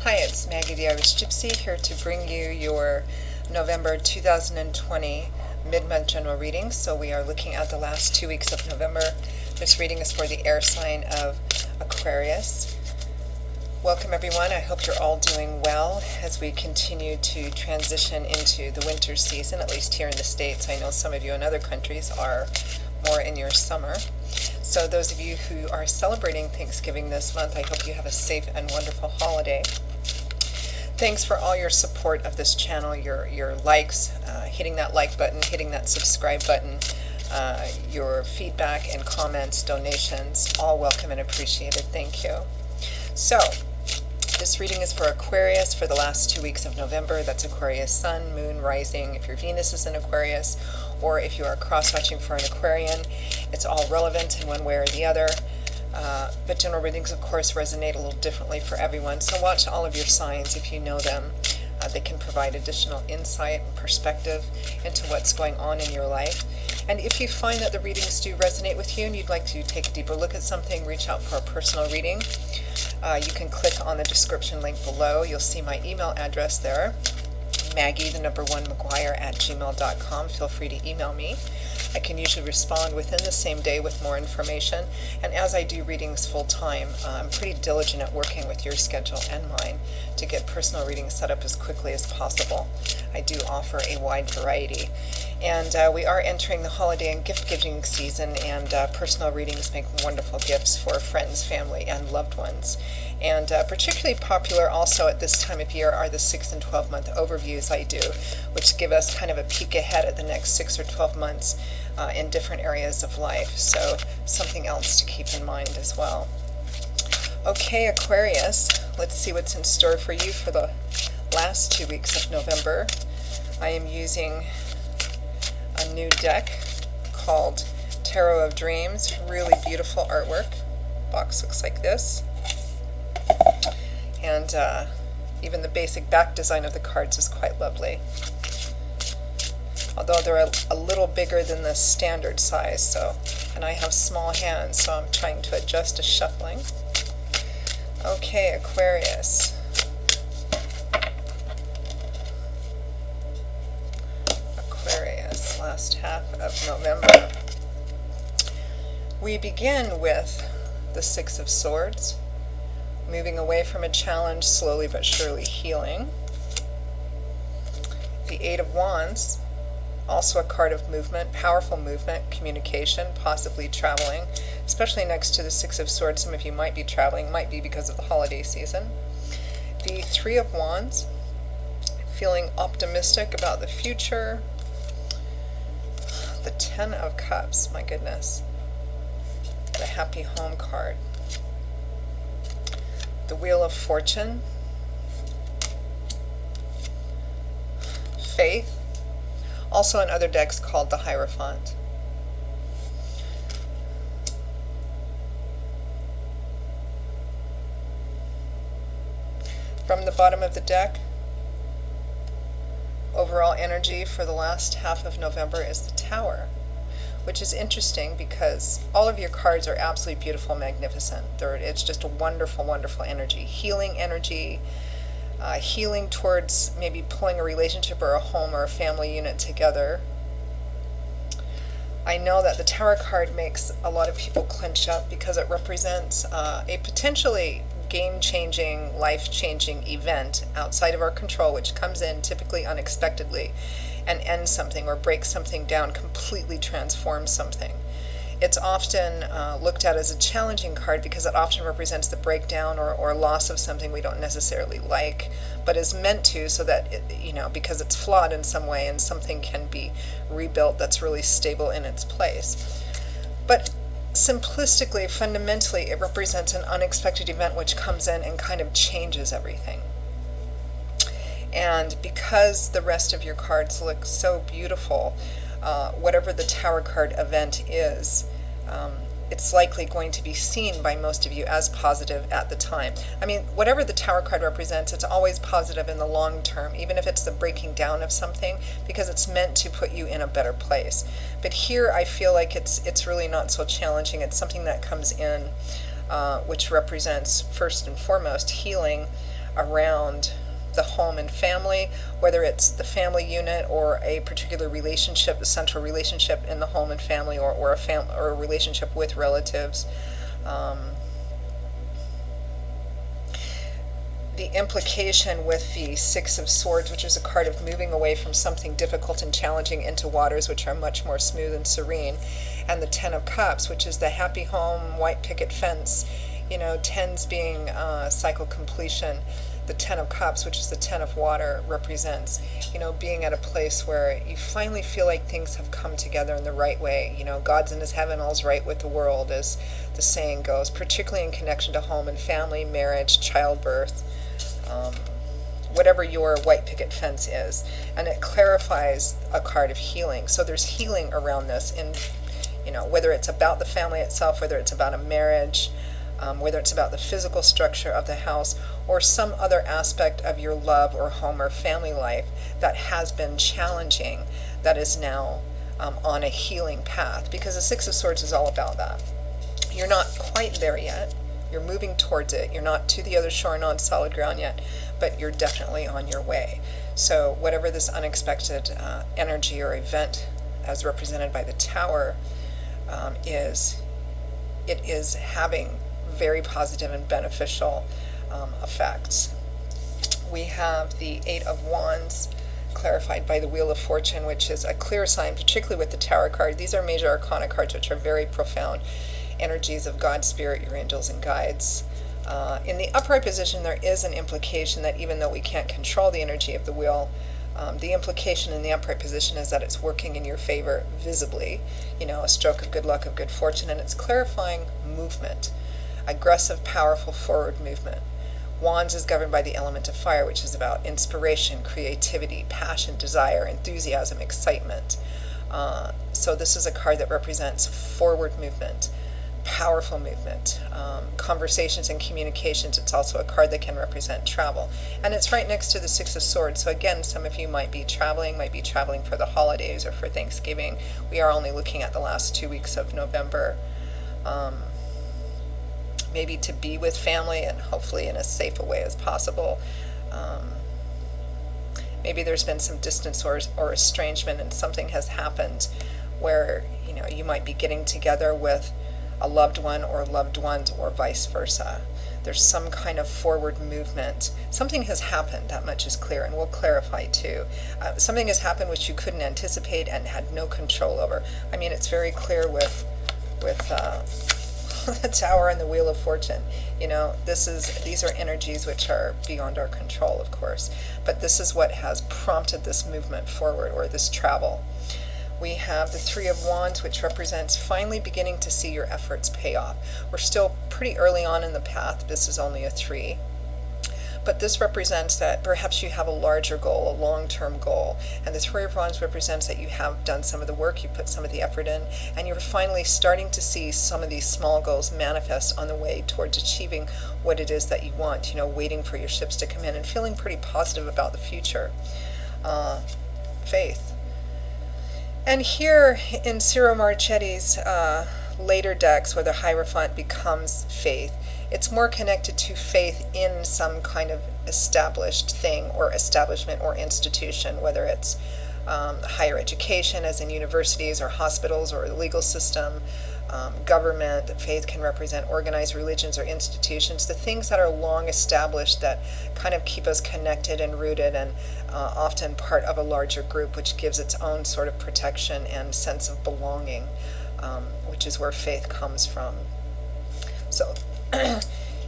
Hi, it's Maggie the Irish Gypsy here to bring you your November 2020 mid-month general reading. So we are looking at the last 2 weeks of November. This reading is for the air sign of Aquarius. Welcome everyone. I hope you're all doing well as we continue to transition into the winter season, at least here in the States. I know some of you in other countries are more in your summer. So those of you who are celebrating Thanksgiving this month, I hope you have a safe and wonderful holiday. Thanks for all your support of this channel, your likes, hitting that like button, hitting that subscribe button, your feedback and comments, donations, all welcome and appreciated. Thank you. So, this reading is for Aquarius for the last 2 weeks of November. That's Aquarius Sun, Moon, Rising, if your Venus is in Aquarius, or if you are cross-watching for an Aquarian. It's all relevant in one way or the other. But general readings, of course, resonate a little differently for everyone. So watch all of your signs if you know them. They can provide additional insight and perspective into what's going on in your life. And if you find that the readings do resonate with you and you'd like to take a deeper look at something, reach out for a personal reading. You can click on the description link below. You'll see my email address there, Maggie1McGuire@gmail.com. Feel free to email me. I can usually respond within the same day with more information. And as I do readings full time, I'm pretty diligent at working with your schedule and mine to get personal readings set up as quickly as possible. I do offer a wide variety. And we are entering the holiday and gift-giving season, and personal readings make wonderful gifts for friends, family, and loved ones. And particularly popular also at this time of year are the 6 and 12-month overviews I do, which give us kind of a peek ahead at the next 6 or 12 months in different areas of life. So something else to keep in mind as well. Okay, Aquarius, let's see what's in store for you for the last 2 weeks of November. I am using a new deck called Tarot of Dreams. Really beautiful artwork. Box looks like this. And even the basic back design of the cards is quite lovely. Although they're a little bigger than the standard size, so, and I have small hands, so I'm trying to adjust to shuffling. Okay, Aquarius. Last half of November. We begin with the 6 of Swords, moving away from a challenge, slowly but surely healing. The 8 of Wands, also a card of movement, powerful movement, communication, possibly traveling, especially next to the 6 of Swords. Some of you might be traveling, might be because of the holiday season. The 3 of Wands, feeling optimistic about the future. The 10 of Cups, my goodness. The Happy Home card. The Wheel of Fortune. Faith. Also in other decks called the Hierophant. From the bottom of the deck, overall energy for the last half of November is the Tower, which is interesting because all of your cards are absolutely beautiful, magnificent. It's just a wonderful, wonderful energy. Healing energy, healing towards maybe pulling a relationship or a home or a family unit together. I know that the Tower card makes a lot of people clench up because it represents a potentially game-changing, life-changing event outside of our control, which comes in typically unexpectedly and ends something or breaks something down, completely transforms something. It's often looked at as a challenging card because it often represents the breakdown or loss of something we don't necessarily like, but is meant to, so that, because it's flawed in some way and something can be rebuilt that's really stable in its place. But simplistically, fundamentally, it represents an unexpected event which comes in and kind of changes everything. And because the rest of your cards look so beautiful, whatever the Tower card event is, it's likely going to be seen by most of you as positive at the time. I mean, whatever the Tower card represents, it's always positive in the long term, even if it's the breaking down of something, because it's meant to put you in a better place. But here I feel like it's really not so challenging. It's something that comes in, which represents first and foremost healing, around the home and family, whether it's the family unit or a particular relationship, a central relationship in the home and family, or a relationship with relatives. The implication with the Six of Swords, which is a card of moving away from something difficult and challenging into waters which are much more smooth and serene, and the Ten of Cups, which is the happy home, white picket fence, tens being cycle completion. The Ten of Cups, which is the Ten of Water, represents, being at a place where you finally feel like things have come together in the right way. God's in his heaven, all's right with the world, as the saying goes, particularly in connection to home and family, marriage, childbirth, whatever your white picket fence is. And it clarifies a card of healing. So there's healing around this, in, whether it's about the family itself, whether it's about a marriage, whether it's about the physical structure of the house, or some other aspect of your love or home or family life that has been challenging, that is now on a healing path. Because the Six of Swords is all about that. You're not quite there yet. You're moving towards it. You're not to the other shore and on solid ground yet, but you're definitely on your way. So whatever this unexpected energy or event, as represented by the Tower, is, it is having very positive and beneficial effects. We have the Eight of Wands, clarified by the Wheel of Fortune, which is a clear sign, particularly with the Tower card. These are major arcana cards, which are very profound energies of God, Spirit, your angels, and guides. In the upright position, there is an implication that even though we can't control the energy of the wheel, the implication in the upright position is that it's working in your favor visibly, a stroke of good luck, of good fortune, and it's clarifying movement, aggressive, powerful forward movement. Wands is governed by the element of fire, which is about inspiration, creativity, passion, desire, enthusiasm, excitement. So this is a card that represents forward movement, powerful movement, conversations and communications. It's also a card that can represent travel. And it's right next to the Six of Swords. So again, some of you might be traveling for the holidays or for Thanksgiving. We are only looking at the last 2 weeks of November. Maybe to be with family and hopefully in as safe a way as possible. Maybe there's been some distance or estrangement, and something has happened where you might be getting together with a loved one or loved ones, or vice versa. There's some kind of forward movement. Something has happened, that much is clear, and we'll clarify too. Something has happened which you couldn't anticipate and had no control over. I mean, it's very clear with the Tower and the Wheel of Fortune. These are energies which are beyond our control, of course, but this is what has prompted this movement forward, or this travel. We have the Three of Wands, which represents finally beginning to see your efforts pay off. We're still pretty early on in the path. This is only a 3. But this represents that perhaps you have a larger goal, a long-term goal. And the Three of Wands represents that you have done some of the work, you put some of the effort in, and you're finally starting to see some of these small goals manifest on the way towards achieving what it is that you want, waiting for your ships to come in and feeling pretty positive about the future. Faith. And here in Ciro Marchetti's later decks, where the Hierophant becomes faith, it's more connected to faith in some kind of established thing or establishment or institution, whether it's higher education, as in universities or hospitals or the legal system, government. Faith can represent organized religions or institutions, the things that are long established that kind of keep us connected and rooted, and often part of a larger group, which gives its own sort of protection and sense of belonging, which is where faith comes from. So,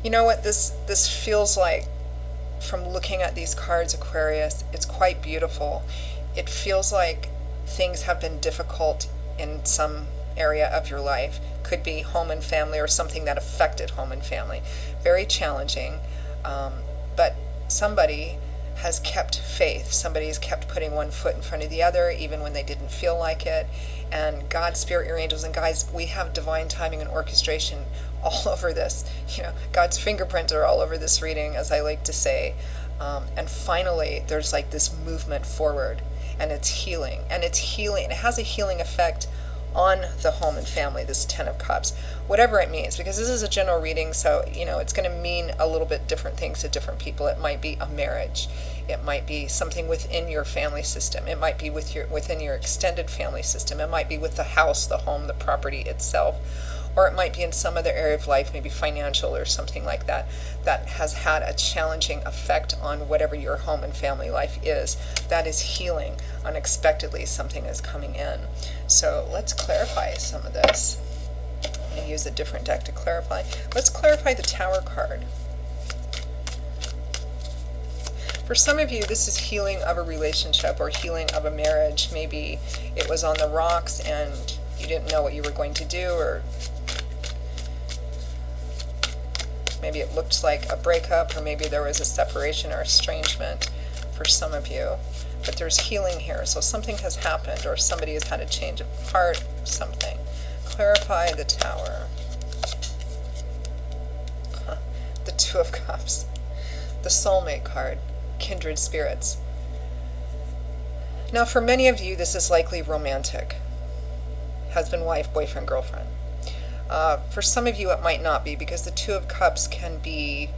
you know what this feels like from looking at these cards, Aquarius? It's quite beautiful. It feels like things have been difficult in some area of your life. Could be home and family, or something that affected home and family. Very challenging, but somebody has kept faith. Somebody's kept putting one foot in front of the other, even when they didn't feel like it. And God, Spirit, your angels, and guides, we have divine timing and orchestration all over this. God's fingerprints are all over this reading, as I like to say. And finally, there's like this movement forward, and it's healing. And it's healing. It has a healing effect on the home and family, this Ten of Cups, whatever it means, because this is a general reading, so it's going to mean a little bit different things to different people. It might be a marriage, it might be something within your family system, it might be within your extended family system, it might be with the house, the home, the property itself, or it might be in some other area of life, maybe financial or something like that, that has had a challenging effect on whatever your home and family life is. That is healing. Unexpectedly, something is coming in. So let's clarify some of this. I'm going to use a different deck to clarify. Let's clarify the Tower card. For some of you, this is healing of a relationship or healing of a marriage. Maybe it was on the rocks and you didn't know what you were going to do, or maybe it looked like a breakup, or maybe there was a separation or estrangement for some of you. But there's healing here, so something has happened, or somebody has had a change of heart, something. Clarify the Tower. The Two of Cups. The Soulmate card. Kindred spirits. Now for many of you, this is likely romantic. Husband, wife, boyfriend, girlfriend. For some of you, it might not be, because the Two of Cups can be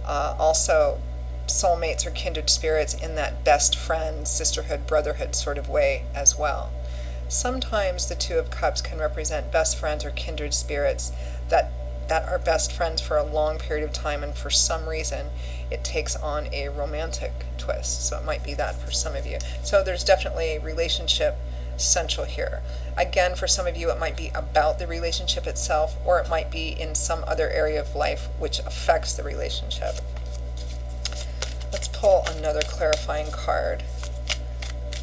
also soulmates or kindred spirits in that best friend, sisterhood, brotherhood sort of way as well. Sometimes the Two of Cups can represent best friends or kindred spirits that are best friends for a long period of time, and for some reason it takes on a romantic twist. So it might be that for some of you. So there's definitely a relationship central here. Again, for some of you, it might be about the relationship itself, or it might be in some other area of life which affects the relationship. Let's pull another clarifying card,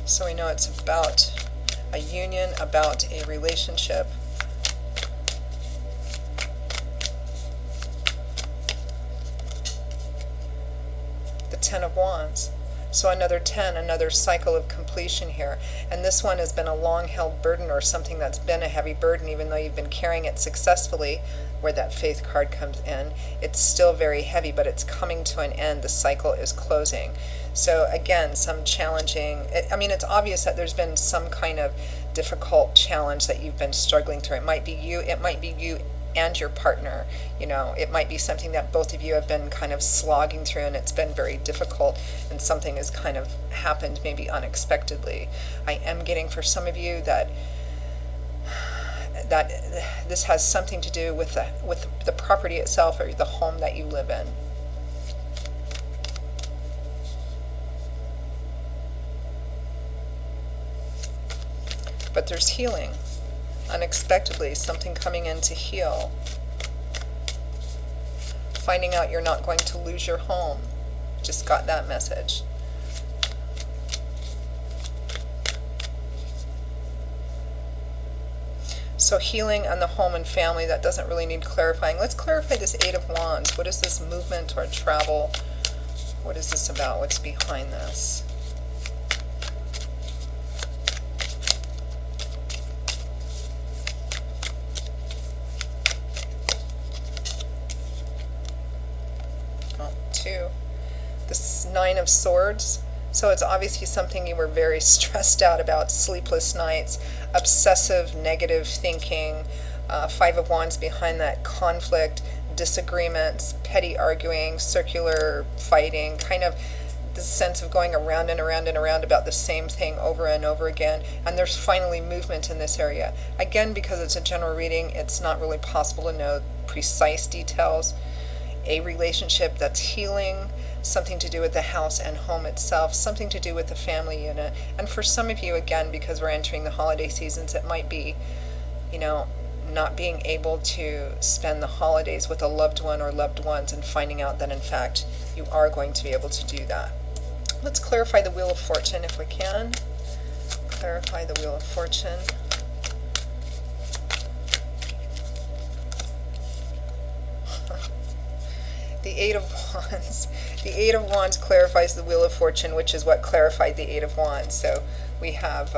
so we know it's about a union, about a relationship. The Ten of Wands. So another 10, another cycle of completion here. And this one has been a long-held burden, or something that's been a heavy burden, even though you've been carrying it successfully, where that Faith card comes in. It's still very heavy, but it's coming to an end. The cycle is closing. So again, some challenging, it's obvious that there's been some kind of difficult challenge that you've been struggling through. It might be you and your partner. It might be something that both of you have been kind of slogging through, and it's been very difficult, and something has kind of happened maybe unexpectedly. I am getting for some of you that this has something to do with the property itself, or the home that you live in. But there's healing. Unexpectedly, something coming in to heal. Finding out you're not going to lose your home. Just got that message. So healing on the home and family, that doesn't really need clarifying. Let's clarify this Eight of Wands. What is this movement or travel? What is this about? What's behind this? This Nine of Swords. So it's obviously something you were very stressed out about, sleepless nights, obsessive negative thinking. Five of Wands behind that, conflict, disagreements, petty arguing, circular fighting, kind of the sense of going around and around and around about the same thing over and over again. And there's finally movement in this area. Again, because it's a general reading, it's not really possible to know precise details. A relationship that's healing, something to do with the house and home itself, something to do with the family unit. And for some of you, again, because we're entering the holiday seasons, it might be, not being able to spend the holidays with a loved one or loved ones, and finding out that in fact you are going to be able to do that. Let's clarify the Wheel of Fortune if we can. Clarify the Wheel of Fortune. The Eight of Wands. The Eight of Wands clarifies the Wheel of Fortune, which is what clarified the Eight of Wands. So we have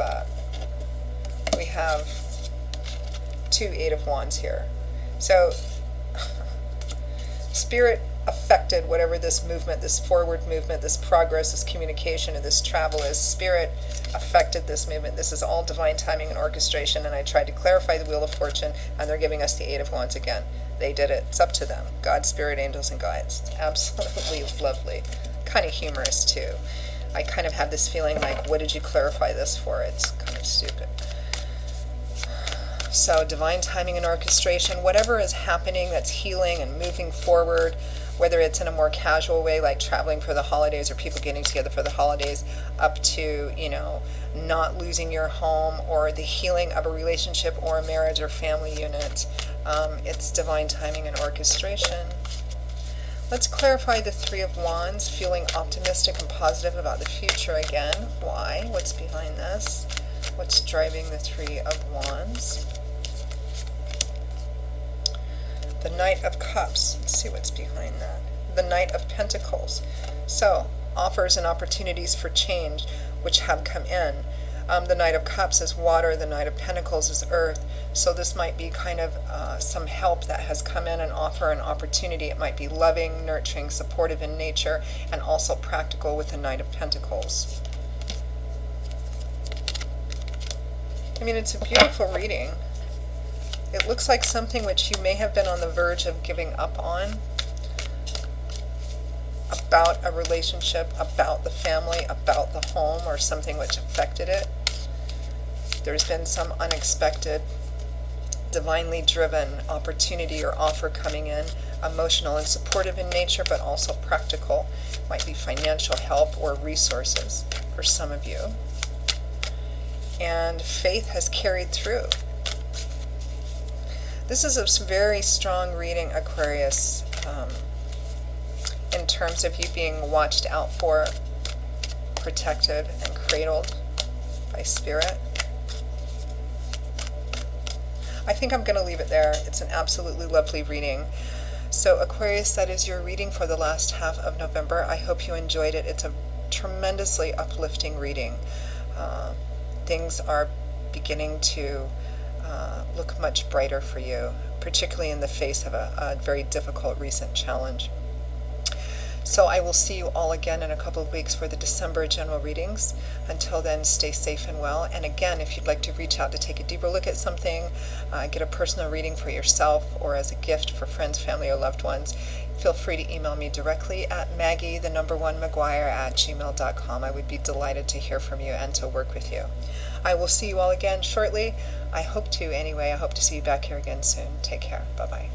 two Eight of Wands here. So Spirit affected whatever this movement, this forward movement, this progress, this communication, and this travel is. Spirit affected this movement. This is all divine timing and orchestration, and I tried to clarify the Wheel of Fortune, and they're giving us the Eight of Wands again. They did it. It's up to them. God, Spirit, angels, and guides. Absolutely lovely. Kind of humorous, too. I kind of had this feeling like, what did you clarify this for? It's kind of stupid. So divine timing and orchestration, whatever is happening that's healing and moving forward, whether it's in a more casual way like traveling for the holidays or people getting together for the holidays, up to, not losing your home or the healing of a relationship or a marriage or family unit. It's divine timing and orchestration. Let's clarify the Three of Wands, feeling optimistic and positive about the future again. Why? What's behind this? What's driving the Three of Wands? The Knight of Cups. Let's see what's behind that. The Knight of Pentacles. So, offers and opportunities for change which have come in. The Knight of Cups is water, the Knight of Pentacles is earth. So this might be kind of some help that has come in and offer an opportunity. It might be loving, nurturing, supportive in nature, and also practical with the Knight of Pentacles. I mean, it's a beautiful reading. It looks like something which you may have been on the verge of giving up on, about a relationship, about the family, about the home, or something which affected it. There's been some unexpected, divinely driven opportunity or offer coming in, emotional and supportive in nature, but also practical. Might be financial help or resources for some of you. And faith has carried through. This is a very strong reading, Aquarius, in terms of you being watched out for, protected, and cradled by Spirit. I think I'm going to leave it there. It's an absolutely lovely reading. So Aquarius, that is your reading for the last half of November. I hope you enjoyed it. It's a tremendously uplifting reading. Things are beginning to look much brighter for you, particularly in the face of a very difficult recent challenge. So I will see you all again in a couple of weeks for the December general readings. Until then, stay safe and well. And again, if you'd like to reach out to take a deeper look at something, get a personal reading for yourself or as a gift for friends, family, or loved ones, feel free to email me directly at Maggie1McGuire@gmail.com. I would be delighted to hear from you and to work with you. I will see you all again shortly. I hope to anyway. I hope to see you back here again soon. Take care. Bye-bye.